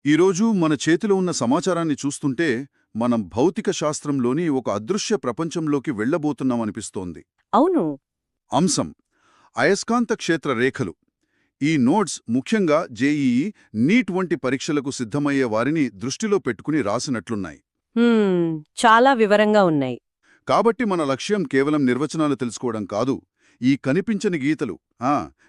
ఈరోజు మన చేతిలో ఉన్న సమాచారాన్ని చూస్తుంటే మనం భౌతిక శాస్త్రంలోని ఒక అదృశ్య ప్రపంచంలోకి వెళ్లబోతున్నామనిపిస్తోంది. అవును. అంశం అయస్కాంత క్షేత్ర రేఖలు. ఈ నోట్స్ ముఖ్యంగా జేఈఈ, నీట్ వంటి పరీక్షలకు సిద్ధమయ్యే వారిని దృష్టిలో పెట్టుకుని రాసినట్లున్నాయి. చాలా వివరంగా ఉన్నాయి. కాబట్టి మన లక్ష్యం కేవలం నిర్వచనాలు తెలుసుకోవడం కాదు. ఈ కనిపించని గీతలు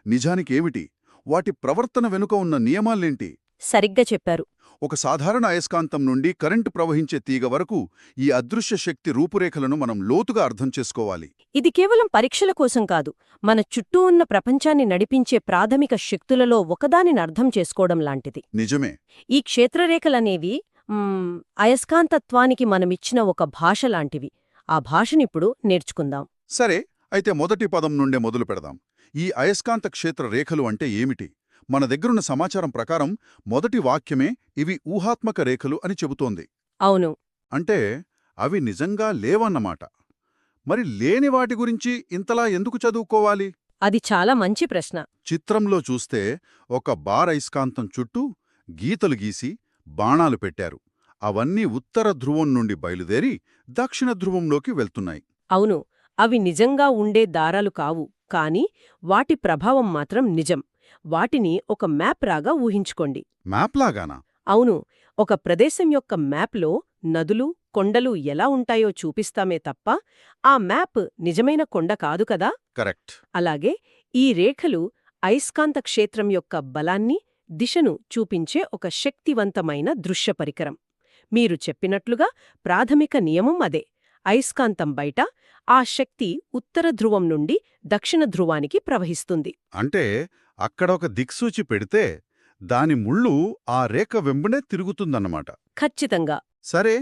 నిజానికేమిటి, వాటి ప్రవర్తన వెనుక ఉన్న నియమాలేంటి? సరిగ్గా చెప్పారు. ఒక సాధారణ అయస్కాంతం నుండి కరెంటు ప్రవహించే తీగ వరకు ఈ అదృశ్య శక్తి రూపురేఖలను మనం లోతుగా అర్థం చేసుకోవాలి. ఇది కేవలం పరీక్షల కోసం కాదు, మన చుట్టూ ఉన్న ప్రపంచాన్ని నడిపించే ప్రాథమిక శక్తులలో ఒకదానిని అర్థం చేసుకోవడం లాంటిది. నిజమే. ఈ క్షేత్రరేఖలనేవి అయస్కాంతత్వానికి మనమిచ్చిన ఒక భాష లాంటివి. ఆ భాషనిప్పుడు నేర్చుకుందాం. సరే, అయితే మొదటి పదం నుండే మొదలు పెడదాం. ఈ అయస్కాంత క్షేత్ర రేఖలు అంటే ఏమిటి? మన దగ్గరున్న సమాచారం ప్రకారం మొదటి వాక్యమే ఇవి ఊహాత్మక రేఖలు అని చెబుతోంది. అవును. అంటే అవి నిజంగా లేవన్నమాట. మరి లేని వాటి గురించి ఇంతలా ఎందుకు చదువుకోవాలి? అది చాలా మంచి ప్రశ్న. చిత్రంలో చూస్తే ఒక బార్ అయస్కాంతం చుట్టూ గీతలు గీసి బాణాలు పెట్టారు. అవన్నీ ఉత్తర ధ్రువం నుండి బయలుదేరి దక్షిణ ధ్రువంలోకి వెళ్తున్నాయి. అవును, అవి నిజంగా ఉండే దారాలు కావు, కాని వాటి ప్రభావం మాత్రం నిజం. వాటిని ఒక మ్యాప్ రాగా ఊహించుకోండి. మ్యాప్లాగానా? అవును, ఒక ప్రదేశం యొక్క మ్యాప్లో నదులు, కొండలు ఎలా ఉంటాయో చూపిస్తామే తప్ప ఆ మ్యాప్ నిజమైన కొండ కాదు కదా. కరెక్ట్. అలాగే ఈ రేఖలు అయస్కాంత క్షేత్రం యొక్క బలాన్ని, దిశను చూపించే ఒక శక్తివంతమైన దృశ్య పరికరం. మీరు చెప్పినట్లుగా ప్రాథమిక నియమం అదే. అయస్కాంతం బయట, ఆ శక్తి ఉత్తర ధ్రువం నుండి దక్షిణ ధ్రువానికి ప్రవహిస్తుంది. అంటే అక్కడ ఒక దిక్సూచి పెడితే దాని ముళ్ళు ఆ రేఖ వెంబడే తిరుగుతుందన్నమాట. ఖచ్చితంగా. సరే,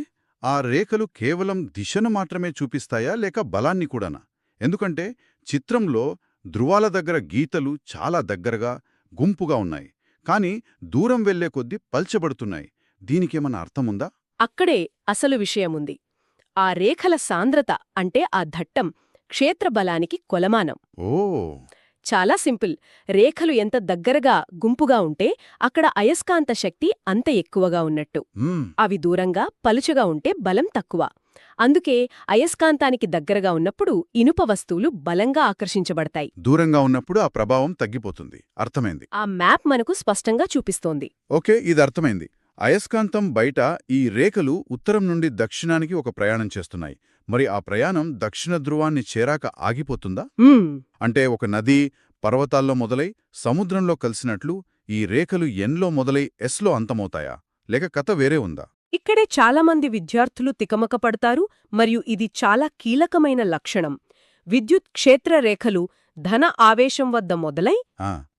ఆ రేఖలు కేవలం దిశను మాత్రమే చూపిస్తాయా లేక బలాన్ని కూడానా? ఎందుకంటే చిత్రంలో ధ్రువాల దగ్గర గీతలు చాలా దగ్గరగా, గుంపుగా ఉన్నాయి. కాని దూరం వెళ్లే కొద్దీ పల్చబడుతున్నాయి. దీనికేమన్నా అర్థముందా? అక్కడే అసలు విషయముంది. ఆ రేఖల సాంద్రత అంటే ఆ దట్టం క్షేత్రబలానికి కొలమానం. ఓ, చాలా సింపుల్. రేఖలు ఎంత దగ్గరగా, గుంపుగా ఉంటే అక్కడ అయస్కాంత శక్తి అంత ఎక్కువగా ఉన్నట్టు. అవి దూరంగా, పలుచగా ఉంటే బలం తక్కువ. అందుకే అయస్కాంతానికి దగ్గరగా ఉన్నప్పుడు ఇనుప వస్తువులు బలంగా ఆకర్షించబడతాయి. దూరంగా ఉన్నప్పుడు ఆ ప్రభావం తగ్గిపోతుంది. అర్థమైంది. ఆ మ్యాప్ మనకు స్పష్టంగా చూపిస్తోంది. ఓకే, ఇది అర్థమైంది. అయస్కాంతం బయట ఈ రేఖలు ఉత్తరం నుండి దక్షిణానికి ఒక ప్రయాణం చేస్తున్నాయి. మరి ఆ ప్రయాణం దక్షిణ ధ్రువాన్ని చేరాక ఆగిపోతుందా? అంటే ఒక నది పర్వతాల్లో మొదలై సముద్రంలో కలిసినట్లు ఈ రేఖలు ఎన్లో మొదలై ఎస్లో అంతమవుతాయా? లేక కథ వేరే ఉందా? ఇక్కడే చాలామంది విద్యార్థులు తికమక పడతారు, మరియు ఇది చాలా కీలకమైన లక్షణం. విద్యుత్ క్షేత్ర రేఖలు ధన ఆవేశం వద్ద మొదలై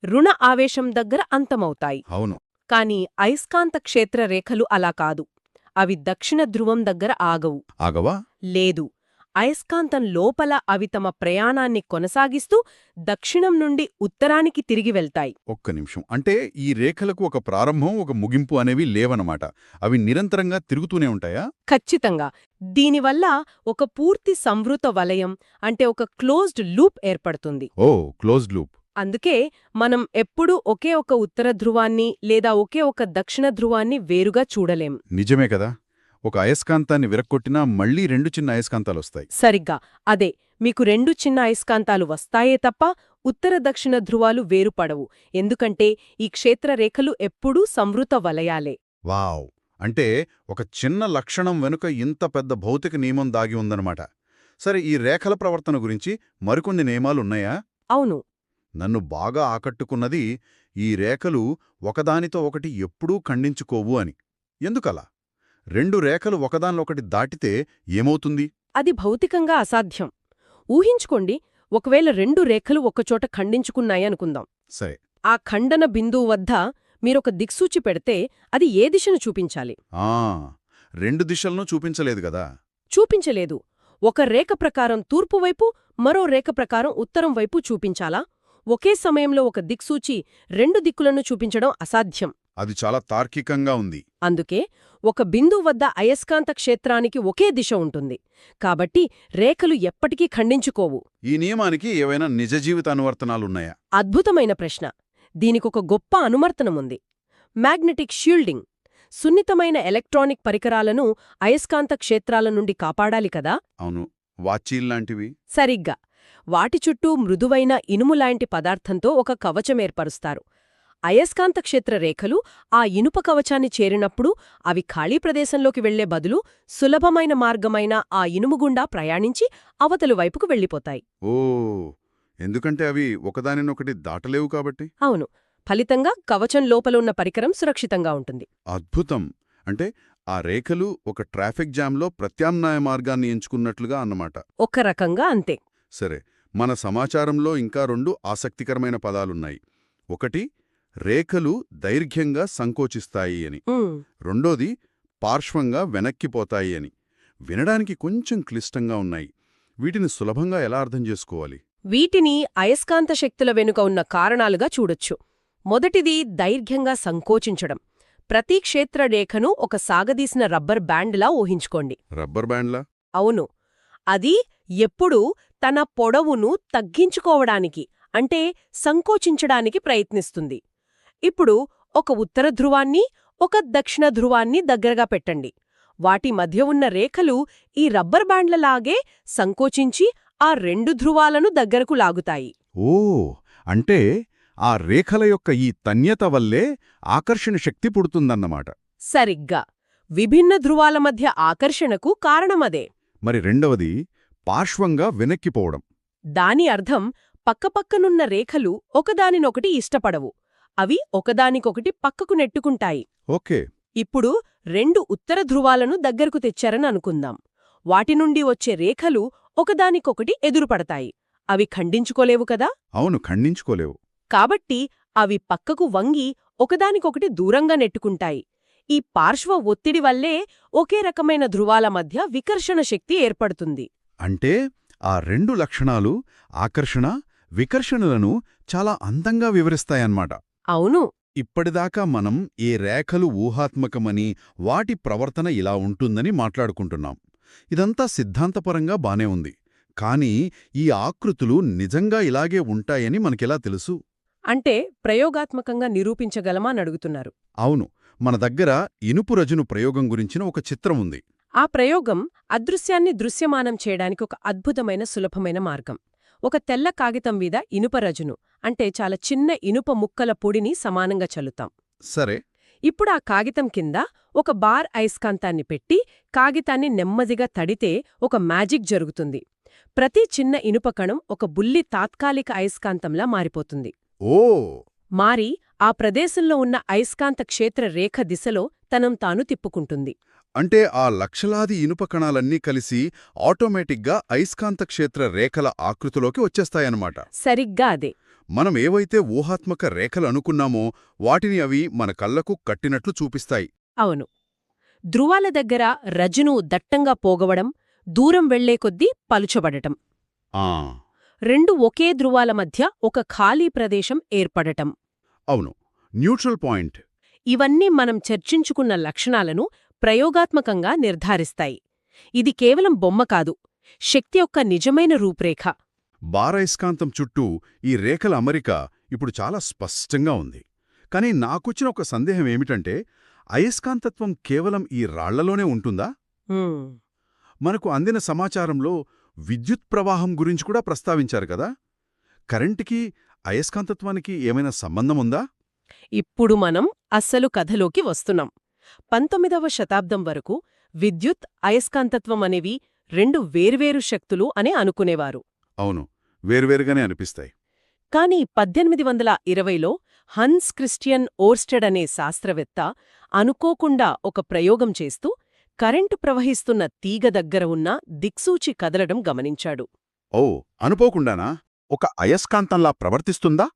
రుణ ఆవేశం దగ్గర అంతమవుతాయి. అవును. కాని అయస్కాంత క్షేత్ర రేఖలు అలా కాదు. అవి దక్షిణ ధ్రువం దగ్గర ఆగవు. ఆగవా? లేదు. అయస్కాంతం లోపల అవి తమ ప్రయాణాన్ని కొనసాగిస్తూ దక్షిణం నుండి ఉత్తరానికి తిరిగి వెళ్తాయి. ఒక్క నిమిషం. అంటే ఈ రేఖలకు ఒక ప్రారంభం, ఒక ముగింపు అనేవి లేవనమాట. అవి నిరంతరంగా తిరుగుతూనే ఉంటాయా? ఖచ్చితంగా. దీనివల్ల ఒక పూర్తి సంవృత వలయం, అంటే ఒక క్లోజ్డ్ లూప్ ఏర్పడుతుంది. ఓ, క్లోజ్డ్ లూప్. అందుకే మనం ఎప్పుడూ ఒకే ఒక ఉత్తర ధ్రువాన్ని లేదా ఒకే ఒక దక్షిణ ధ్రువాన్ని వేరుగా చూడలేం. నిజమే కదా. ఒక అయస్కాంతాన్ని విరక్కొట్టినా మళ్లీ రెండు చిన్న అయస్కాంతాలొస్తాయి. సరిగ్గా అదే. మీకు రెండు చిన్న అయస్కాంతాలు వస్తాయే తప్ప ఉత్తర దక్షిణ ధ్రువాలు వేరుపడవు. ఎందుకంటే ఈ క్షేత్రరేఖలు ఎప్పుడూ సంవృత వలయాలే. వావ్! అంటే ఒక చిన్న లక్షణం వెనుక ఇంత పెద్ద భౌతిక నియమం దాగి ఉందన్నమాట. సరే, ఈ రేఖల ప్రవర్తన గురించి మరికొన్ని నియమాలున్నాయా? అవును. నన్ను బాగా ఆకట్టుకున్నది ఈ రేఖలు ఒకదానితో ఒకటి ఎప్పుడూ ఖండించుకోవు అని. ఎందుకలా? రెండు రేఖలు ఒకదాన్నొకటి దాటితే ఏమవుతుంది? అది భౌతికంగా అసాధ్యం. ఊహించుకోండి, ఒకవేళ రెండు రేఖలు ఒకచోట ఖండించుకున్నాయనుకుందాం. సరే. ఆ ఖండన బిందువు వద్ద మీరొక దిక్సూచి పెడితే అది ఏ దిశను చూపించాలి? రెండు దిశలను చూపించలేదు గదా. చూపించలేదు. ఒక రేఖ ప్రకారం తూర్పువైపు, మరో రేఖ ప్రకారం ఉత్తరం వైపు చూపించాలా? ఒకే సమయంలో ఒక దిక్సూచి రెండు దిక్కులను చూపించడం అసాధ్యం. అది చాలా తార్కికంగా ఉంది. అందుకే ఒక బిందువు వద్ద అయస్కాంత క్షేత్రానికి ఒకే దిశ ఉంటుంది. కాబట్టి రేఖలు ఎప్పటికీ ఖండించుకోవు. ఈ నియమానికి ఏవైనా నిజ జీవిత అనువర్తనాలున్నాయా? అద్భుతమైన ప్రశ్న. దీనికొక గొప్ప అనువర్తనముంది. Magnetic shielding. సున్నితమైన ఎలక్ట్రానిక్ పరికరాలను అయస్కాంత క్షేత్రాల నుండి కాపాడాలి కదా. అవును, వాచీల్లాంటివి. సరిగ్గా. వాటి చుట్టూ మృదువైన ఇనుములాంటి పదార్థంతో ఒక కవచమేర్పరుస్తారు. అయస్కాంత క్షేత్ర రేఖలు ఆ ఇనుప కవచాన్ని చేరినప్పుడు అవి ఖాళీ ప్రదేశంలోకి వెళ్లే బదులు సులభమైన మార్గమైన ఆ ఇనుముగుండా ప్రయాణించి అవతలి వైపుకు వెళ్ళిపోతాయి. ఓ, ఎందుకంటే అవి ఒకదానినొకటి దాటలేవు కాబట్టి. అవును. ఫలితంగా కవచం లోపల ఉన్న పరికరం సురక్షితంగా ఉంటుంది. అద్భుతం. అంటే ఆ రేఖలు ఒక ట్రాఫిక్ జామ్లో ప్రత్యామ్నాయ మార్గాన్ని ఎంచుకున్నట్లుగా అన్నమాట. ఒక రకంగా అంతే. సరే, మన సమాచారంలో ఇంకా 2 ఆసక్తికరమైన పదాలున్నాయి. ఒకటి, రేఖలు దైర్ఘ్యంగా సంకోచిస్తాయి అని. రెండోది, పార్శ్వంగా వెనక్కిపోతాయి అని. వినడానికి కొంచెం క్లిష్టంగా ఉన్నాయి. వీటిని సులభంగా ఎలా అర్థం చేసుకోవాలి? వీటిని అయస్కాంత శక్తుల వెనుక ఉన్న కారణాలుగా చూడొచ్చు. మొదటిది దైర్ఘ్యంగా సంకోచించడం. ప్రతి క్షేత్ర రేఖను ఒక సాగదీసిన రబ్బర్ బ్యాండ్లా ఊహించుకోండి. రబ్బర్ బ్యాండ్లా? అవును. అది ఎప్పుడూ తన పొడవును తగ్గించుకోవడానికి, అంటే సంకోచించడానికి ప్రయత్నిస్తుంది. ఇప్పుడు ఒక ఉత్తర ధ్రువాన్ని, ఒక దక్షిణ ధ్రువాన్ని దగ్గరగా పెట్టండి. వాటి మధ్య ఉన్న రేఖలు ఈ రబ్బర్ బ్యాండ్లలాగే సంకోచించి ఆ 2 ధ్రువాలను దగ్గరకు లాగుతాయి. ఓ, అంటే ఆ రేఖల యొక్క ఈ తన్యత వల్లే ఆకర్షణ శక్తి పుడుతుందన్నమాట. సరిగ్గా. విభిన్న ధ్రువాల మధ్య ఆకర్షణకు కారణమదే. మరి రెండవది, పార్శ్వంగా వెనక్కిపోవడం. దాని అర్థం పక్కపక్కనున్న రేఖలు ఒకదానినొకటి ఇష్టపడవు. అవి ఒకదానికొకటి పక్కకు నెట్టుకుంటాయి. ఓకే. ఇప్పుడు 2 ఉత్తర ధ్రువాలను దగ్గరకు తెచ్చారని అనుకుందాం. వాటి నుండి వచ్చే రేఖలు ఒకదానికొకటి ఎదురుపడతాయి. అవి ఖండించుకోలేవు కదా. అవును, ఖండించుకోలేవు. కాబట్టి అవి పక్కకు వంగి ఒకదానికొకటి దూరంగా నెట్టుకుంటాయి. ఈ పార్శ్వ ఒత్తిడి వల్లే ఒకే రకమైన ధ్రువాల మధ్య వికర్షణ శక్తి ఏర్పడుతుంది. అంటే ఆ 2 లక్షణాలు ఆకర్షణ, వికర్షణలను చాలా అందంగా వివరిస్తాయన్నమాట. అవును. ఇప్పటిదాకా మనం ఈ రేఖలు ఊహాత్మకమని, వాటి ప్రవర్తన ఇలా ఉంటుందని మాట్లాడుకుంటున్నాం. ఇదంతా సిద్ధాంతపరంగా బానే ఉంది. కానీ ఈ ఆకృతులు నిజంగా ఇలాగే ఉంటాయని మనకెలా తెలుసు? అంటే ప్రయోగాత్మకంగా నిరూపించగలమా నడుగుతున్నారు. అవును, మన దగ్గర ఇనుపు రజను ప్రయోగం గురించిన ఒక చిత్రం ఉంది. ఆ ప్రయోగం అదృశ్యాన్ని దృశ్యమానం చేయడానికి ఒక అద్భుతమైన సులభమైన మార్గం. ఒక తెల్ల కాగితం మీద ఇనుప రజును, అంటే చాలా చిన్న ఇనుప ముక్కల పొడిని సమానంగా చల్లుతాం. సరే. ఇప్పుడు ఆ కాగితం కింద ఒక బార్ అయస్కాంతాన్ని పెట్టి కాగితాన్ని నెమ్మదిగా తడితే ఒక మ్యాజిక్ జరుగుతుంది. ప్రతి చిన్న ఇనుప కణం ఒక బుల్లి తాత్కాలిక అయస్కాంతంలా మారిపోతుంది. ఓ! మారి ఆ ప్రదేశంలో ఉన్న అయస్కాంత క్షేత్ర రేఖ దిశలో తనం తాను తిప్పుకుంటుంది. అంటే ఆ లక్షలాది ఇనుప కణాలన్నీ కలిసి ఆటోమేటిక్గా అయస్కాంత క్షేత్ర రేఖల ఆకృతిలోకి వచ్చేస్తాయన్నమాట. సరిగ్గా అదే. మనం ఏవైతే ఊహాత్మక రేఖలు అనుకున్నామో వాటిని అవి మన కళ్లకు కట్టినట్లు చూపిస్తాయి. అవును. ధ్రువాల దగ్గర రజును దట్టంగా పోగవడం, దూరం వెళ్లే కొద్దీ పలుచబడటం. ఆ, 2 ఒకే ధ్రువాల మధ్య ఒక ఖాళీ ప్రదేశం ఏర్పడటం. అవును, న్యూట్రల్ పాయింట్. ఇవన్నీ మనం చర్చించుకున్న లక్షణాలను ప్రయోగాత్మకంగా నిర్ధారిస్తాయి. ఇది కేవలం బొమ్మ కాదు, శక్తి యొక్క నిజమైన రూపురేఖ. బారయస్కాంతం చుట్టూ ఈ రేఖల అమరిక ఇప్పుడు చాలా స్పష్టంగా ఉంది. కానీ నాకొచ్చిన ఒక సందేహం ఏమిటంటే, అయస్కాంతత్వం కేవలం ఈ రాళ్లలోనే ఉంటుందా? మనకు అందిన సమాచారంలో విద్యుత్ ప్రవాహం గురించి కూడా ప్రస్తావించారు కదా. కరెంటుకి అయస్కాంతత్వానికి ఏమైనా సంబంధముందా? ఇప్పుడు మనం అస్సలు కథలోకి వస్తున్నాం. 19వ శతాబ్దం వరకు విద్యుత్, అయస్కాంతత్వం అనేవి 2 వేర్వేరు శక్తులు అని అనుకునేవారు. అవును, వేర్వేరుగానే అనిపిస్తాయి. కాని 1820లో హన్స్ క్రిస్టియన్ ఓర్స్టెడ్ అనే శాస్త్రవేత్త అనుకోకుండా ఒక ప్రయోగం చేస్తూ కరెంటు ప్రవహిస్తున్న తీగ దగ్గర ఉన్న దిక్సూచి కదలడం గమనించాడు. ఓ, అనుకోకుండానా? ఒక అయస్కాంతంలా ప్రవర్తిస్తుందా?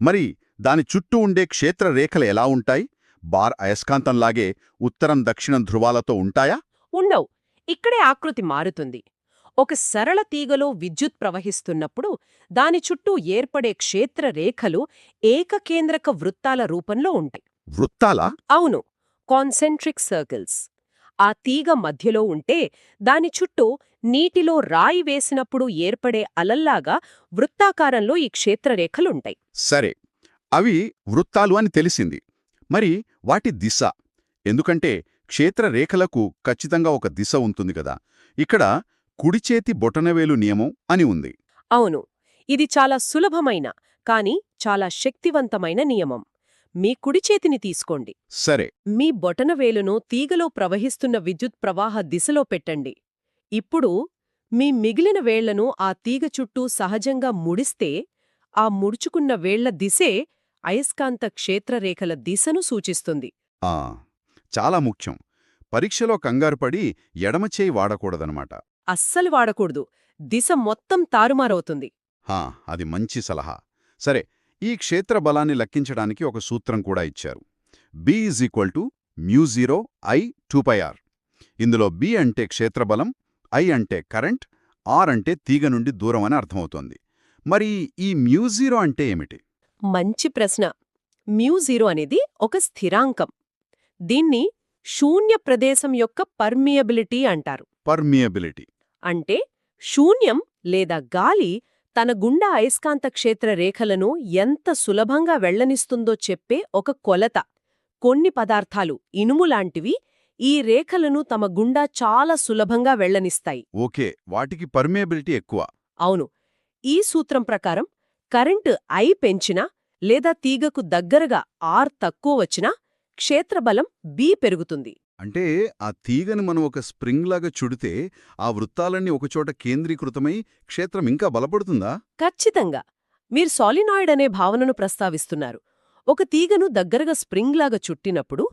మరి దాని చుట్టూ ఉండే క్షేత్ర రేఖలు ఎలా ఉంటాయి? బార్ అయస్కాంతంలాగే ఉత్తరం దక్షిణం ధ్రువాలతో ఉంటాయా? ఉండవు. ఇక్కడే ఆకృతి మారుతుంది. ఒక సరళ తీగలో విద్యుత్ ప్రవహిస్తున్నప్పుడు దాని చుట్టూ ఏర్పడే క్షేత్ర రేఖలు ఏకకేంద్రక వృత్తాల రూపంలో ఉంటాయి. వృత్తాలా? అవును, కాన్సెంట్రిక్ సర్కిల్స్. ఆ తీగ మధ్యలో ఉంటే దాని చుట్టూ నీటిలో రాయి వేసినప్పుడు ఏర్పడే అలల్లాగా వృత్తాకారంలో ఈ క్షేత్రరేఖలుంటాయి. సరే, అవి వృత్తాలు అని తెలిసింది. మరి వాటి దిశ, ఎందుకంటే క్షేత్రరేఖలకు ఖచ్చితంగా ఒక దిశ ఉంటుంది కదా. ఇక్కడ కుడిచేతి బొటనవేలు నియమం అని ఉంది. అవును, ఇది చాలా సులభమైన కానీ చాలా శక్తివంతమైన నియమం. మీ కుడి చేతిని తీసుకోండి. సరే. మీ బొటనవేలును తీగలో ప్రవహిస్తున్న విద్యుత్ ప్రవాహ దిశలో పెట్టండి. ఇప్పుడు మీ మిగిలిన వేళ్లను ఆ తీగ చుట్టూ సహజంగా ముడిస్తే ఆ ముడుచుకున్న వేళ్ల దిశే అయస్కాంత క్షేత్రరేఖల దిశను సూచిస్తుంది. ఆ చాలా ముఖ్యం. పరీక్షలో కంగారుపడి ఎడమచేయి వాడకూడదనమాట. అస్సలు వాడకూడదు. దిశ మొత్తం తారుమారవుతుంది. అది మంచి సలహా. సరే, ఈ క్షేత్ర బలాన్ని లెక్కించడానికి ఒక సూత్రం కూడా ఇచ్చారు. B = μ0 I 2πr. ఇందులో B అంటే క్షేత్రబలం, I అంటే కరెంట్, R అంటే తీగ నుండి దూరం అని అర్థమవుతోంది. మరి ఈ μ0 అంటే ఏమిటి? మంచి ప్రశ్న. μ0 అనేది ఒక స్థిరాంకం. దీన్ని శూన్య ప్రదేశం యొక్క పర్మియబిలిటీ అంటారు. పర్మియబిలిటీ అంటే శూన్యం లేదా గాలి తన గుండా అయస్కాంత క్షేత్ర రేఖలను ఎంత సులభంగా వెళ్లనిస్తుందో చెప్పే ఒక కొలత. కొన్ని పదార్థాలు, ఇనుములాంటివి, ఈ రేఖలను తమ గుండా చాలా సులభంగా వెళ్లనిస్తాయి. ఓకే, వాటికి పర్మియబిలిటీ ఎక్కువ. అవును. ఈ సూత్రం ప్రకారం కరెంటు I పెంచినా లేదా తీగకు దగ్గరగా R తక్కువ వచ్చినా క్షేత్రబలం B పెరుగుతుంది. అంటే ఆ తీగని మనం ఒక స్ప్రింగ్లాగా చుడితే ఆ వృత్తాలన్నీ ఒకచోట కేంద్రీకృతమై క్షేత్రం ఇంకా బలపడుతుందా? ఖచ్చితంగా. మీరు సాలినాయిడ్ అనే భావనను ప్రస్తావిస్తున్నారు. ఒక తీగను దగ్గరగా స్ప్రింగ్లాగా చుట్టినప్పుడు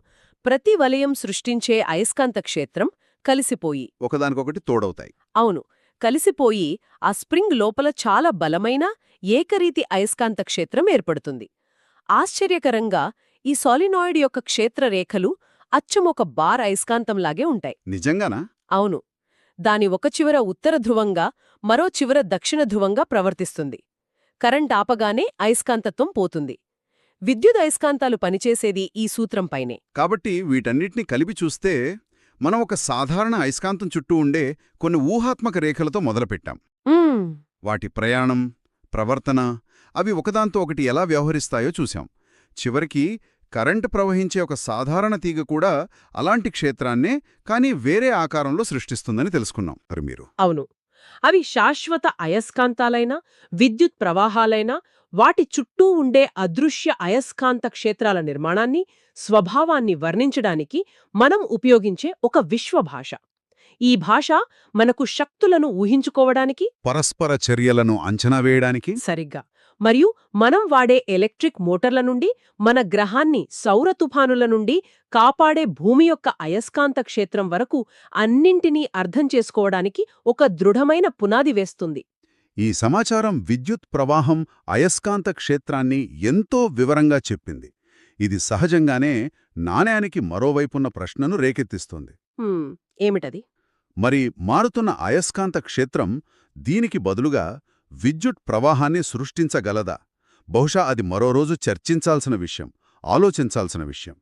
ప్రతి వలయం సృష్టించే అయస్కాంత క్షేత్రం కలిసిపోయి ఒకదానికొకటి తోడవుతాయి. అవును, కలిసిపోయి ఆ స్ప్రింగ్ లోపల చాలా బలమైన ఏకరీతి అయస్కాంత క్షేత్రం ఏర్పడుతుంది. ఆశ్చర్యకరంగా ఈ సాలినాయిడ్ యొక్క క్షేత్రరేఖలు అచ్చం ఒక బార్ అయస్కాంతంలాగే ఉంటాయి. నిజంగానా? అవును. దాని ఒక చివర ఉత్తర ధ్రువంగా మరో చివర దక్షిణ ధ్రువంగా ప్రవర్తిస్తుంది. కరెంట్ ఆపగానే అయస్కాంతత్వం పోతుంది. విద్యుత్ అయస్కాంతాలు పనిచేసేది ఈ సూత్రంపైనే. కాబట్టి వీటన్నిటినీ కలిపి చూస్తే మనం ఒక సాధారణ అయస్కాంతం చుట్టూ ఉండే కొన్ని ఊహాత్మక రేఖలతో మొదలుపెట్టాం. వాటి ప్రయాణం, ప్రవర్తన, అవి ఒకదాంతో ఒకటి ఎలా వ్యవహరిస్తాయో చూశాం. చివరికి కరెంటు ప్రవహించే ఒక సాధారణ తీగ కూడా అలాంటి క్షేత్రాన్నే కానీ వేరే ఆకారంలో సృష్టిస్తుందని తెలుసుకున్నాం. మరి మీరు అవును, అవి శాశ్వత అయస్కాంతాలైనా విద్యుత్ ప్రవాహాలైనా వాటి చుట్టూ ఉండే అదృశ్య అయస్కాంత క్షేత్రాల నిర్మాణాన్ని, స్వభావాన్ని వర్ణించడానికి మనం ఉపయోగించే ఒక విశ్వభాష. ఈ భాష మనకు శక్తులను ఊహించుకోవడానికి, పరస్పర చర్యలను అంచనా వేయడానికి, సరిగ్గా, మరియు మనం వాడే ఎలక్ట్రిక్ మోటార్ల నుండి మన గ్రహాన్ని సౌర తుఫానుల నుండి కాపాడే భూమి యొక్క అయస్కాంత క్షేత్రం వరకు అన్నింటినీ అర్థం చేసుకోవడానికి ఒక దృఢమైన పునాది వేస్తుంది. ఈ సమాచారం విద్యుత్ ప్రవాహం, అయస్కాంత క్షేత్రాన్ని ఎంతో వివరంగా చెప్పింది. ఇది సహజంగానే నాణేనికి మరోవైపున్న ప్రశ్నను రేకెత్తిస్తుంది. ఏమిటది? మరి మారుతున్న అయస్కాంత క్షేత్రం దీనికి బదులుగా విద్యుత్ ప్రవాహాన్ని సృష్టించగలదా? బహుశా అది మరో రోజు చర్చించాల్సిన విషయం, ఆలోచించాల్సిన విషయం.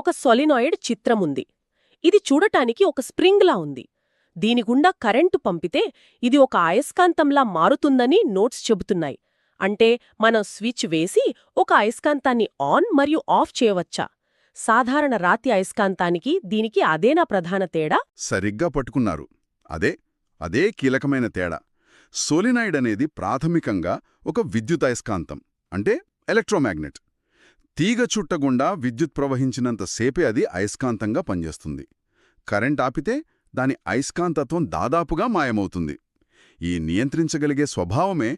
ఒక సోలినాయిడ్ చిత్రముంది. ఇది చూడటానికి ఒక స్ప్రింగ్లా ఉంది. దీని గుండా కరెంటు పంపితే ఇది ఒక అయస్కాంతంలా మారుతుందని నోట్స్ చెబుతున్నాయి. అంటే మనం స్విచ్ వేసి ఒక అయస్కాంతాన్ని ఆన్ మరియు ఆఫ్ చేయవచ్చా? సాధారణ రాతి అయస్కాంతానికి దీనికి అదేనా ప్రధాన తేడా? సరిగ్గా పట్టుకున్నారు. అదే కీలకమైన తేడా. సోలినాయిడ్ అనేది ప్రాథమికంగా ఒక విద్యుత్ అయస్కాంతం, అంటే ఎలక్ట్రోమాగ్నెట్. తీగ చుట్టగుండా విద్యుత్ ప్రవహించినంతసేపే అది అయస్కాంతంగా పనిచేస్తుంది. కరెంట్ ఆపితే దాని అయస్కాంతత్వం దాదాపుగా మాయమవుతుంది. ఈ నియంత్రించగలిగే స్వభావమే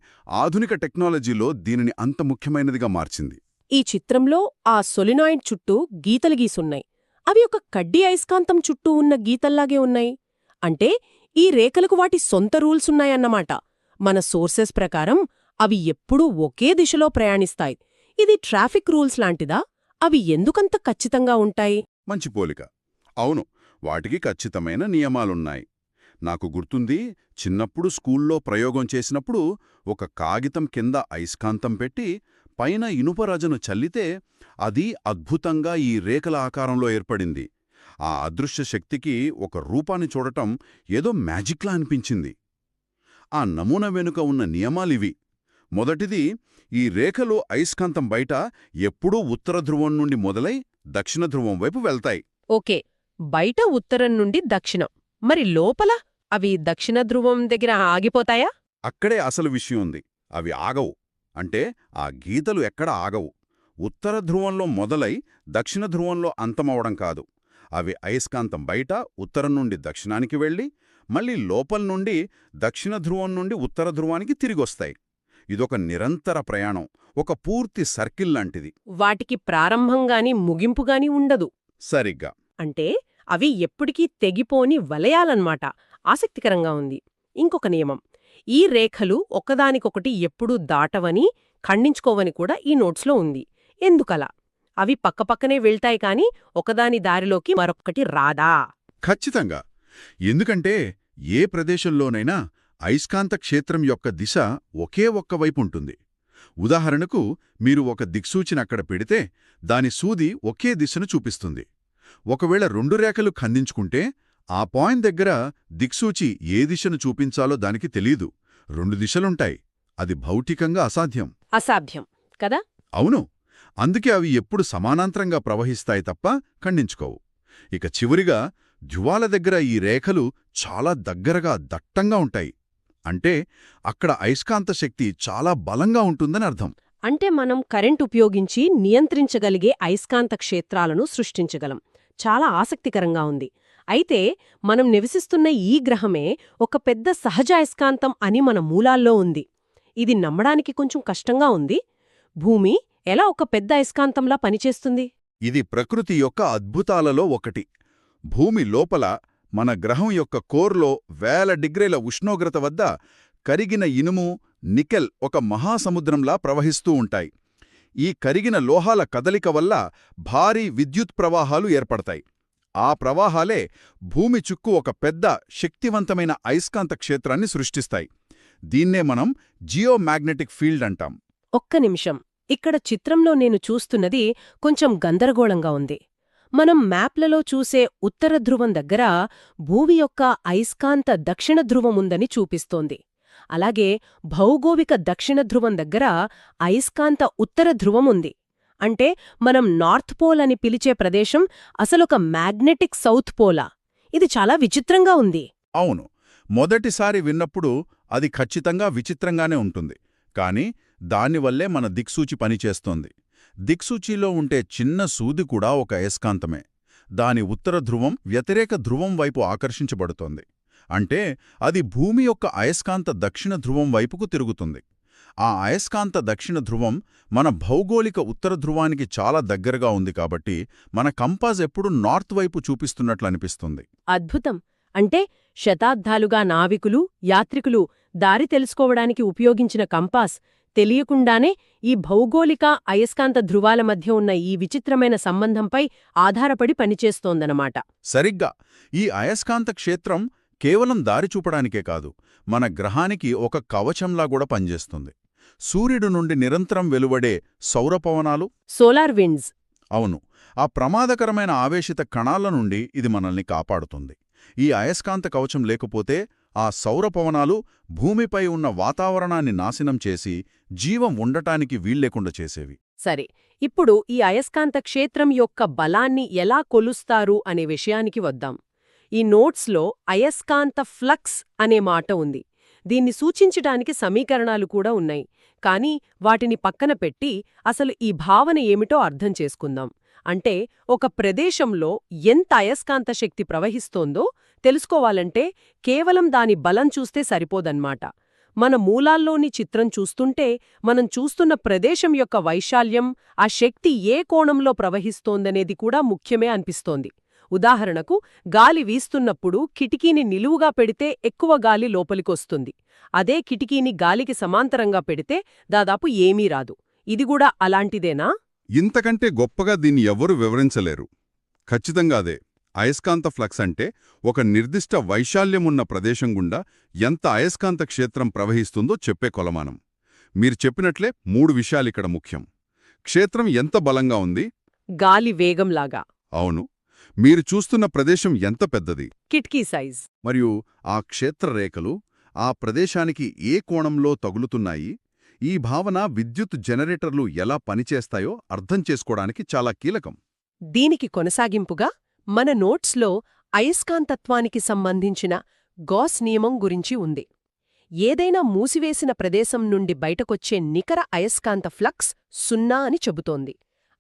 ఆధునిక టెక్నాలజీలో దీనిని అంత ముఖ్యమైనదిగా మార్చింది. ఈ చిత్రంలో ఆ సోలినాయిడ్ చుట్టూ గీతలు గీసున్నాయి. అవి ఒక కడ్డీ అయస్కాంతం చుట్టూ ఉన్న గీతల్లాగే ఉన్నాయి. అంటే ఈ రేఖలకు వాటి సొంత రూల్స్ ఉన్నాయన్నమాట. మన సోర్సెస్ ప్రకారం అవి ఎప్పుడూ ఒకే దిశలో ప్రయాణిస్తాయి. ఇది ట్రాఫిక్ రూల్స్ లాంటిదా? అవి ఎందుకంత ఖచ్చితంగా ఉంటాయి? మంచి పోలిక. అవును, వాటికి ఖచ్చితమైన నియమాలున్నాయి. నాకు గుర్తుంది, చిన్నప్పుడు స్కూల్లో ప్రయోగం చేసినప్పుడు ఒక కాగితం కింద అయస్కాంతం పెట్టి పైన ఇనుపరజను చల్లితే అది అద్భుతంగా ఈ రేఖల ఆకారంలో ఏర్పడింది. ఆ అదృశ్య శక్తికి ఒక రూపాన్ని చూడటం ఏదో మ్యాజిక్లా అనిపించింది. ఆ నమూనా వెనుక ఉన్న నియమాలివి. మొదటిది, ఈ రేఖలో అయస్కాంతం బయట ఎప్పుడూ ఉత్తర ధ్రువం నుండి మొదలై దక్షిణ ధ్రువం వైపు వెళ్తాయి. ఓకే, బయట ఉత్తరం నుండి దక్షిణం. మరి లోపల అవి దక్షిణ ధ్రువం దగ్గర ఆగిపోతాయా? అక్కడే అసలు విషయం ఉంది. అవి ఆగవు. అంటే ఆ గీతలు ఎక్కడ ఆగవు. ఉత్తర ధ్రువంలో మొదలై దక్షిణ ధ్రువంలో అంతమవడం కాదు. అవి అయస్కాంతం బయట ఉత్తరం నుండి దక్షిణానికి వెళ్ళి మళ్ళీ లోపల నుండి దక్షిణ ధ్రువం నుండి ఉత్తర ధ్రువానికి తిరిగొస్తాయి. ఇదొక నిరంతర ప్రయాణం, ఒక పూర్తి సర్కిల్ లాంటిది. వాటికి ప్రారంభంగాని ముగింపుగాని ఉండదు. సరిగ్గా. అంటే అవి ఎప్పటికీ తెగిపోని వలయాలన్మాట. ఆసక్తికరంగా ఉంది. ఇంకొక నియమం, ఈ రేఖలు ఒకదానికొకటి ఎప్పుడూ దాటవని, ఖండించుకోవని కూడా ఈ నోట్స్లో ఉంది. ఎందుకలా? అవి పక్కపక్కనే వెళ్తాయి కాని ఒకదాని దారిలోకి మరొక్కటి రాదా? ఖచ్చితంగా. ఎందుకంటే ఏ ప్రదేశంలోనైనా అయస్కాంత క్షేత్రం యొక్క దిశ ఒకే ఒక్క వైపుంటుంది. ఉదాహరణకు మీరు ఒక దిక్సూచినక్కడ పెడితే దాని సూది ఒకే దిశను చూపిస్తుంది. ఒకవేళ రెండు రేఖలు ఖండించుకుంటే ఆ పాయింట్ దగ్గర దిక్సూచి ఏ దిశను చూపించాలో దానికి తెలీదు. రెండు దిశలుంటాయి. అది భౌతికంగా అసాధ్యం. అసాధ్యం కదా? అవును. అందుకే అవి ఎప్పుడు సమానాంతరంగా ప్రవహిస్తాయి తప్ప ఖండించుకోవు. ఇక చివరిగా ధ్రువాల దగ్గర ఈ రేఖలు చాలా దగ్గరగా దట్టంగా ఉంటాయి. అంటే అక్కడ అయస్కాంత శక్తి చాలా బలంగా ఉంటుందని అర్థం. అంటే మనం కరెంట్ ఉపయోగించి నియంత్రించగలిగే అయస్కాంత క్షేత్రాలను సృష్టించగలం. చాలా ఆసక్తికరంగా ఉంది. అయితే మనం నివసిస్తున్న ఈ గ్రహమే ఒక పెద్ద సహజ అయస్కాంతం అని మన మూలాల్లో ఉంది. ఇది నమ్మడానికి కొంచెం కష్టంగా ఉంది. భూమి ఎలా ఒక పెద్ద అయస్కాంతంలా పనిచేస్తుంది? ఇది ప్రకృతి యొక్క అద్భుతాలలో ఒకటి. భూమి లోపల మన గ్రహం యొక్క కోర్లో 1000 డిగ్రీల ఉష్ణోగ్రత వద్ద కరిగిన ఇనుము, నికెల్ ఒక మహాసముద్రంలా ప్రవహిస్తూ ఉంటాయి. ఈ కరిగిన లోహాల కదలిక వల్ల భారీ విద్యుత్ ప్రవాహాలు ఏర్పడతాయి. ఆ ప్రవాహాలే భూమి చుట్టూ ఒక పెద్ద శక్తివంతమైన అయస్కాంత క్షేత్రాన్ని సృష్టిస్తాయి. దీన్నే మనం జియోమాగ్నెటిక్ ఫీల్డ్ అంటాం. ఒక్క నిమిషం, ఇక్కడ చిత్రంలో నేను చూస్తున్నది కొంచెం గందరగోళంగా ఉంది. మనం మ్యాప్లలో చూసే ఉత్తర ధ్రువం దగ్గర భూమి యొక్క అయస్కాంత దక్షిణ ధ్రువం ఉందని చూపిస్తోంది. అలాగే భౌగోళిక దక్షిణ ధ్రువం దగ్గర అయస్కాంత ఉత్తర ధ్రువం ఉంది. అంటే మనం నార్త్ పోల్ అని పిలిచే ప్రదేశం అసలొక మ్యాగ్నెటిక్ సౌత్ పోలా? ఇది చాలా విచిత్రంగా ఉంది. అవును. మొదటిసారి విన్నప్పుడు అది ఖచ్చితంగా విచిత్రంగానే ఉంటుంది. కాని దానివల్లే మన దిక్సూచి పనిచేస్తోంది. దిక్సూచిలో ఉంటే చిన్న సూది కూడా ఒక అయస్కాంతమే. దాని ఉత్తర ధ్రువం వ్యతిరేక ధ్రువం వైపు ఆకర్షించబడుతోంది. అంటే అది భూమి యొక్క అయస్కాంత దక్షిణ ధ్రువం వైపుకు తిరుగుతుంది. ఆ అయస్కాంత దక్షిణ ధ్రువం మన భౌగోళిక ఉత్తర ధ్రువానికి చాలా దగ్గరగా ఉంది కాబట్టి మన కంపాస్ ఎప్పుడూ నార్త్ వైపు చూపిస్తున్నట్లు అనిపిస్తుంది. అద్భుతం. అంటే శతాబ్దాలుగా నావికులు, యాత్రికులు దారి తెలుసుకోవడానికి ఉపయోగించిన కంపాస్ తెలియకుండానే ఈ భౌగోళిక అయస్కాంత ధ్రువాల మధ్య ఉన్న ఈ విచిత్రమైన సంబంధంపై ఆధారపడి పనిచేస్తోందన్నమాట. సరిగ్గా. ఈ అయస్కాంత క్షేత్రం కేవలం దారి చూపడానికే కాదు, మన గ్రహానికి ఒక కవచంలా కూడా పనిచేస్తుంది. సూర్యుడు నుండి నిరంతరం వెలువడే సౌరపవనాలు, సోలార్ విండ్స్. అవును, ఆ ప్రమాదకరమైన ఆవేశిత కణాల నుండి ఇది మనల్ని కాపాడుతుంది. ఈ అయస్కాంత కవచం లేకపోతే ఆ సౌరపవనాలు భూమిపై ఉన్న వాతావరణాన్ని నాశనం చేసి జీవం ఉండటానికి వీల్లేకుండా చేసేవి. సరే, ఇప్పుడు ఈ అయస్కాంత క్షేత్రం యొక్క బలాన్ని ఎలా కొలుస్తారు అనే విషయానికి వద్దాం. ఈ నోట్స్లో అయస్కాంత ఫ్లక్స్ అనే మాట ఉంది. దీన్ని సూచించటానికి సమీకరణాలు కూడా ఉన్నాయి. కానీ వాటిని పక్కన పెట్టి అసలు ఈ భావన ఏమిటో అర్థం చేసుకుందాం. అంటే ఒక ప్రదేశంలో ఎంత అయస్కాంత శక్తి ప్రవహిస్తోందో తెలుసుకోవాలంటే కేవలం దాని బలం చూస్తే సరిపోదన్నమాట. మన మూలాల్లోని చిత్రం చూస్తుంటే మనం చూస్తున్న ప్రదేశం యొక్క వైశాల్యం, ఆ శక్తి ఏ కోణంలో ప్రవహిస్తోందనేది కూడా ముఖ్యమే అనిపిస్తోంది. ఉదాహరణకు, గాలి వీస్తున్నప్పుడు కిటికీని నిలువుగా పెడితే ఎక్కువ గాలి లోపలికొస్తుంది. అదే కిటికీని గాలికి సమాంతరంగా పెడితే దాదాపు ఏమీ రాదు. ఇది కూడా అలాంటిదేనా? ఇంతకంటే గొప్పగా దీన్ని ఎవ్వరూ వివరించలేరు. ఖచ్చితంగా అదే. అయస్కాంత ఫ్లక్స్ అంటే ఒక నిర్దిష్ట వైశాల్యమున్న ప్రదేశం గుండా ఎంత అయస్కాంత క్షేత్రం ప్రవహిస్తుందో చెప్పే కొలమానం. మీరు చెప్పినట్లే 3 విషయాలిక్కడ ముఖ్యం. క్షేత్రం ఎంత బలంగా ఉంది, గాలి వేగంలాగా. అవును, మీరు చూస్తున్న ప్రదేశం ఎంత పెద్దది, కిటికీ సైజ్, మరియు ఆ క్షేత్రరేఖలు ఆ ప్రదేశానికి ఏ కోణంలో తగులుతున్నాయి. ఈ భావన విద్యుత్ జనరేటర్లు ఎలా పనిచేస్తాయో అర్థం చేసుకోవడానికి చాలా కీలకం. దీనికి కొనసాగింపుగా మన నోట్స్లో అయస్కాంతత్వానికి సంబంధించిన గాస్ నియమం గురించి ఉంది. ఏదైనా మూసివేసిన ప్రదేశం నుండి బయటకొచ్చే నికర అయస్కాంత ఫ్లక్స్ 0 అని చెబుతోంది.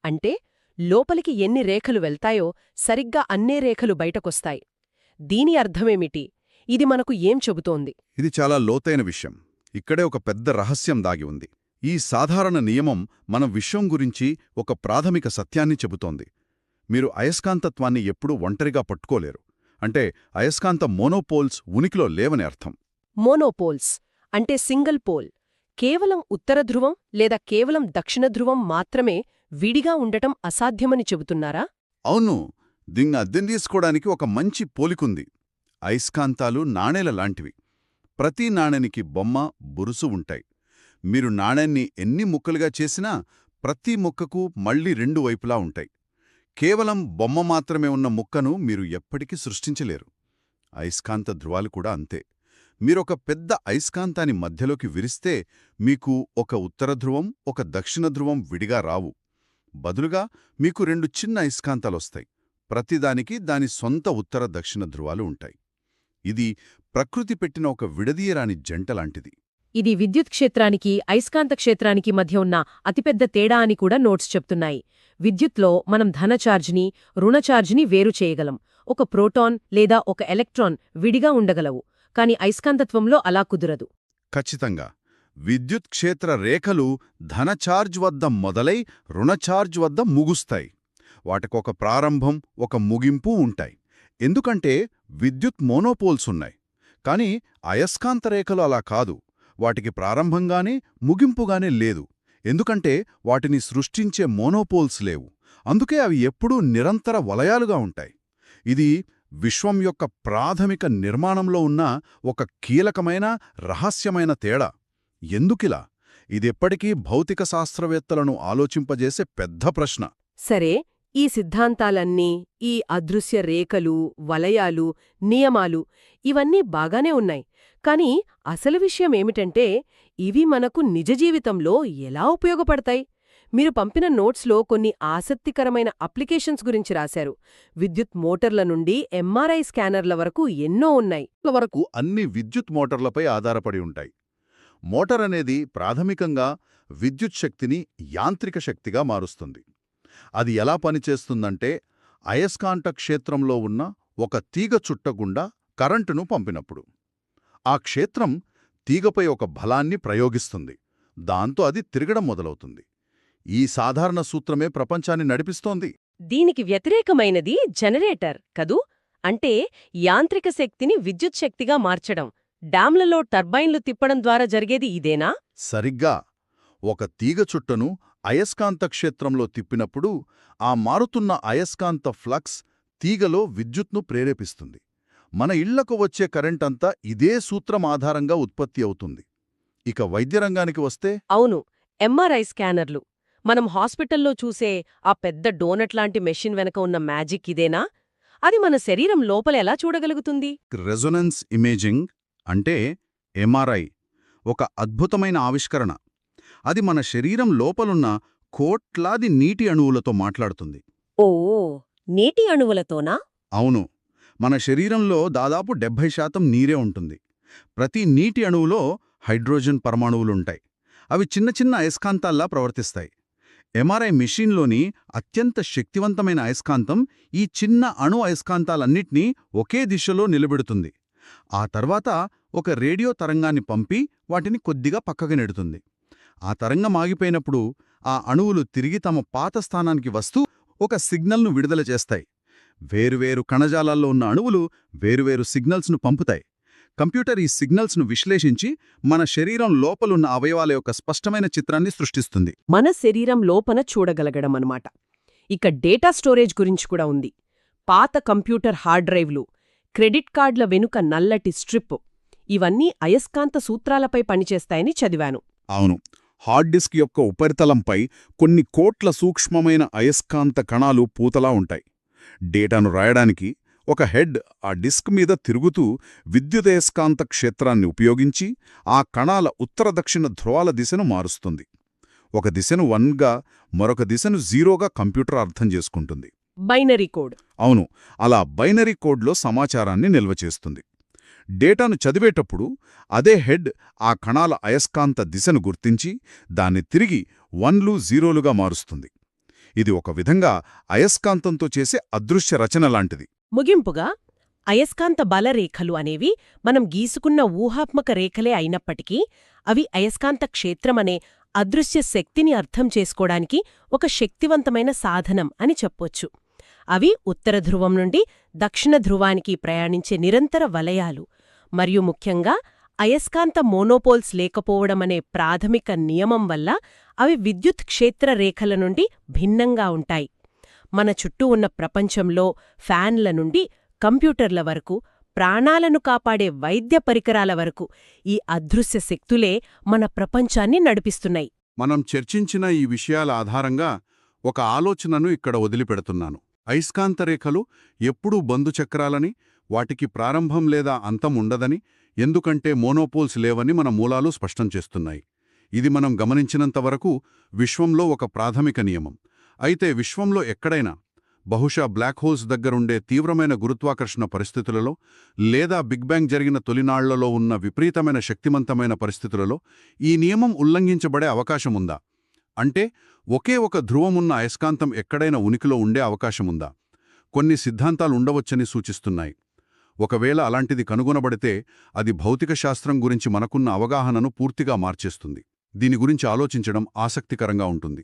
అంటే లోపలికి ఎన్ని రేఖలు వెళ్తాయో సరిగ్గా అన్నే రేఖలు బయటకొస్తాయి. దీని అర్థమేమిటి? ఇది మనకు ఏం చెబుతోంది? ఇది చాలా లోతైన విషయం. ఇక్కడే ఒక పెద్ద రహస్యం దాగి ఉంది. ఈ సాధారణ నియమం మన విశ్వం గురించి ఒక ప్రాథమిక సత్యాన్ని చెబుతోంది. మీరు అయస్కాంతత్వాన్ని ఎప్పుడూ ఒంటరిగా పట్టుకోలేరు. అంటే అయస్కాంత మోనోపోల్స్ ఉనికిలో లేవని అర్థం. మోనోపోల్స్ అంటే సింగిల్ పోల్, కేవలం ఉత్తర ధ్రువం లేదా కేవలం దక్షిణ ధ్రువం మాత్రమే విడిగా ఉండటం అసాధ్యమని చెబుతున్నారా? అవును, దీన్ని అద్దెం తీసుకోవడానికి ఒక మంచి పోలికుంది. అయస్కాంతాలు నాణేల లాంటివి. ప్రతి నాణెనికి బొమ్మ, బురుసు ఉంటాయి. మీరు నాణెన్ని ఎన్ని ముక్కలుగా చేసినా ప్రతి ముక్కకు మళ్లీ 2 వైపులా ఉంటాయి. కేవలం బొమ్మ మాత్రమే ఉన్న ముక్కను మీరు ఎప్పటికీ సృష్టించలేరు. అయస్కాంత ధ్రువాలు కూడా అంతే. మీరొక పెద్ద అయస్కాంతాన్ని మధ్యలోకి విరిస్తే మీకు ఒక ఉత్తర ధ్రువం, ఒక దక్షిణ ధ్రువం విడిగా రావు. బదులుగా మీకు 2 చిన్న అయస్కాంతాలొస్తాయి. ప్రతిదానికి దాని సొంత ఉత్తర దక్షిణ ధ్రువాలు ఉంటాయి. ఇది ప్రకృతి పెట్టిన ఒక విడదీయరాని జంటలాంటిది. ఇది విద్యుత్ క్షేత్రానికి, అయస్కాంత క్షేత్రానికి మధ్య ఉన్న అతిపెద్ద తేడా అని కూడా నోట్స్ చెప్తున్నాయి. విద్యుత్లో మనం ధన ఛార్జ్ని, రుణ ఛార్జ్ని వేరు చేయగలం. ఒక ప్రోటాన్ లేదా ఒక ఎలక్ట్రాన్ విడిగా ఉండగలవు. కాని అయస్కాంతత్వంలో అలా కుదరదు. ఖచ్చితంగా. విద్యుత్ క్షేత్ర రేఖలు ధన ఛార్జ్ వద్ద మొదలై రుణ ఛార్జ్ వద్ద ముగుస్తాయి. వాటికొక ప్రారంభం, ఒక ముగింపు ఉంటాయి. ఎందుకంటే విద్యుత్ మోనోపోల్స్ ఉన్నాయి. కాని అయస్కాంత రేఖలు అలా కాదు. వాటికి ప్రారంభంగానే ముగింపుగానే లేదు. ఎందుకంటే వాటిని సృష్టించే మోనోపోల్స్ లేవు. అందుకే అవి ఎప్పుడూ నిరంతర వలయాలుగా ఉంటాయి. ఇది విశ్వం యొక్క ప్రాథమిక నిర్మాణంలో ఉన్న ఒక కీలకమైన, రహస్యమైన తేడా. ఎందుకిలా? ఇదెప్పటికీ భౌతిక శాస్త్రవేత్తలను ఆలోచింపజేసే పెద్ద ప్రశ్న. సరే, ఈ సిద్ధాంతాలన్నీ, ఈ అదృశ్య రేఖలు, వలయాలు, నియమాలు ఇవన్నీ బాగానే ఉన్నాయి. కాని అసలు విషయమేమిటంటే ఇవి మనకు నిజ జీవితంలో ఎలా ఉపయోగపడతాయి? మీరు పంపిన నోట్స్లో కొన్ని ఆసక్తికరమైన అప్లికేషన్స్ గురించి రాశారు. విద్యుత్ మోటార్ల నుండి ఎంఆర్ఐ స్కానర్ల వరకు ఎన్నో ఉన్నాయి. వరకు అన్ని విద్యుత్ మోటార్లపై ఆధారపడి ఉంటాయి. మోటార్ అనేది ప్రాథమికంగా విద్యుత్ శక్తిని యాంత్రిక శక్తిగా మారుస్తుంది. అది ఎలా పనిచేస్తుందంటే అయస్కాంత క్షేత్రంలో ఉన్న ఒక తీగ చుట్ట గుండా కరెంటును పంపినప్పుడు ఆ క్షేత్రం తీగపై ఒక బలాన్ని ప్రయోగిస్తుంది. దాంతో అది తిరగడం మొదలవుతుంది. ఈ సాధారణ సూత్రమే ప్రపంచాన్ని నడిపిస్తోంది. దీనికి వ్యతిరేకమైనది జనరేటర్ కదూ? అంటే యాంత్రిక శక్తిని విద్యుత్ శక్తిగా మార్చడం. డామ్లలో టర్బైన్లు తిప్పడం ద్వారా జరిగేది ఇదేనా? సరిగ్గా. ఒక తీగ చుట్టను అయస్కాంత క్షేత్రంలో తిప్పినప్పుడు ఆ మారుతున్న అయస్కాంత ఫ్లక్స్ తీగలో విద్యుత్ను ప్రేరేపిస్తుంది. మన ఇళ్లకు వచ్చే కరెంటంతా ఇదే సూత్రం ఆధారంగా ఉత్పత్తి అవుతుంది. ఇక వైద్యరంగానికి వస్తే, అవును, ఎంఆర్ఐ స్కానర్లు. మనం హాస్పిటల్లో చూసే ఆ పెద్ద డోనట్ లాంటి మెషిన్ వెనక ఉన్న మ్యాజిక్ ఇదేనా? అది మన శరీరం లోపల ఎలా చూడగలుగుతుంది? రెజొనెన్స్ ఇమేజింగ్ అంటే ఎంఆర్ఐ ఒక అద్భుతమైన ఆవిష్కరణ. అది మన శరీరం లోపలున్న కోట్లాది నీటి అణువులతో మాట్లాడుతుంది. ఓ, నీటి అణువులతోనా? అవును. మన శరీరంలో దాదాపు 70% నీరే ఉంటుంది. ప్రతి నీటి అణువులో హైడ్రోజన్ పరమాణువులుంటాయి. అవి చిన్న చిన్న అయస్కాంతాల్లా ప్రవర్తిస్తాయి. ఎంఆర్ఐ మెషీన్లోని అత్యంత శక్తివంతమైన అయస్కాంతం ఈ చిన్న అణు అయస్కాంతాలన్నిటినీ ఒకే దిశలో నిలబెడుతుంది. ఆ తర్వాత ఒక రేడియో తరంగాన్ని పంపి వాటిని కొద్దిగా పక్కకు నెడుతుంది. ఆ తరంగం ఆగిపోయినప్పుడు ఆ అణువులు తిరిగి తమ పాత స్థానానికి వస్తూ ఒక సిగ్నల్ను విడుదల చేస్తాయి. వేరువేరు కణజాలాల్లో ఉన్న అణువులు వేరువేరు సిగ్నల్స్ను పంపుతాయి. కంప్యూటర్ ఈ సిగ్నల్స్ను విశ్లేషించి మన శరీరం లోపలున్న అవయవాల యొక్క స్పష్టమైన చిత్రాన్ని సృష్టిస్తుంది. మన శరీరం లోపన చూడగలగడం అన్నమాట. ఇక డేటా స్టోరేజ్ గురించి కూడా ఉంది. పాత కంప్యూటర్ హార్డ్ డ్రైవ్లు, క్రెడిట్ కార్డుల వెనుక నల్లటి స్ట్రిప్, ఇవన్నీ అయస్కాంత సూత్రాలపై పనిచేస్తాయని చదివాను. అవును. హార్డ్ డిస్క్ యొక్క ఉపరితలంపై కొన్ని కోట్ల సూక్ష్మమైన అయస్కాంత కణాలు పూతలా ఉంటాయి. డేటాను రాయడానికి ఒక హెడ్ ఆ డిస్క్ మీద తిరుగుతూ విద్యుదయస్కాంత క్షేత్రాన్ని ఉపయోగించి ఆ కణాల ఉత్తర దక్షిణ ధ్రువాల దిశను మారుస్తుంది. ఒక దిశను 1గా మరొక దిశను 0గా కంప్యూటర్ అర్థం చేసుకుంటుంది. Binary code. అవును, అలా బైనరీ కోడ్లో సమాచారాన్ని నిల్వ చేస్తుంది. డేటాను చదివేటప్పుడు అదే హెడ్ ఆ కణాల అయస్కాంత దిశను గుర్తించి దాన్ని తిరిగి 1లు 0లుగా మారుస్తుంది. ఇది ఒక విధంగా అయస్కాంతంతో చేసే అదృశ్య రచన లాంటిది. ముగింపుగా, అయస్కాంత బలరేఖలు అనేవి మనం గీసుకున్న ఊహాత్మక రేఖలే అయినప్పటికీ అవి అయస్కాంత క్షేత్రమనే అదృశ్య శక్తిని అర్థం చేసుకోవడానికి ఒక శక్తివంతమైన సాధనం అని చెప్పొచ్చు. అవి ఉత్తర ధ్రువం నుండి దక్షిణ ధ్రువానికి ప్రయాణించే నిరంతర వలయాలు, మరియు ముఖ్యంగా అయస్కాంత మోనోపోల్స్ లేకపోవడమనే ప్రాథమిక నియమం వల్ల అవి విద్యుత్ క్షేత్ర రేఖల నుండి భిన్నంగా ఉంటాయి. మన చుట్టూ ఉన్న ప్రపంచంలో ఫ్యాన్ల నుండి కంప్యూటర్ల వరకు, ప్రాణాలను కాపాడే వైద్య పరికరాల వరకు ఈ అదృశ్య శక్తులే మన ప్రపంచాన్ని నడిపిస్తున్నాయి. మనం చర్చించిన ఈ విషయాల ఆధారంగా ఒక ఆలోచనను ఇక్కడ వదిలిపెడుతున్నాను. అయస్కాంత రేఖలు ఎప్పుడూ బంధుచక్రాలని, వాటికి ప్రారంభం లేదా అంతం ఉండదని, ఎందుకంటే మోనోపోల్స్ లేవని మన మూలాలు స్పష్టం చేస్తున్నాయి. ఇది మనం గమనించినంతవరకు విశ్వంలో ఒక ప్రాథమిక నియమం. అయితే విశ్వంలో ఎక్కడైనా, బహుశా బ్లాక్ హోల్స్ దగ్గరుండే తీవ్రమైన గురుత్వాకర్షణ పరిస్థితులలో, లేదా బిగ్ బ్యాంగ్ జరిగిన తొలినాళ్లలో ఉన్న విపరీతమైన శక్తిమంతమైన పరిస్థితులలో ఈ నియమం ఉల్లంఘించబడే అవకాశముందా? అంటే ఒకే ఒక ధ్రువమున్న అయస్కాంతం ఎక్కడైనా ఉనికిలో ఉండే అవకాశముందా? కొన్ని సిద్ధాంతాలుండవచ్చని సూచిస్తున్నాయి. ఒకవేళ అలాంటిది కనుగొనబడితే అది భౌతిక శాస్త్రం గురించి మనకున్న అవగాహనను పూర్తిగా మార్చేస్తుంది. దీని గురించి ఆలోచించడం ఆసక్తికరంగా ఉంటుంది.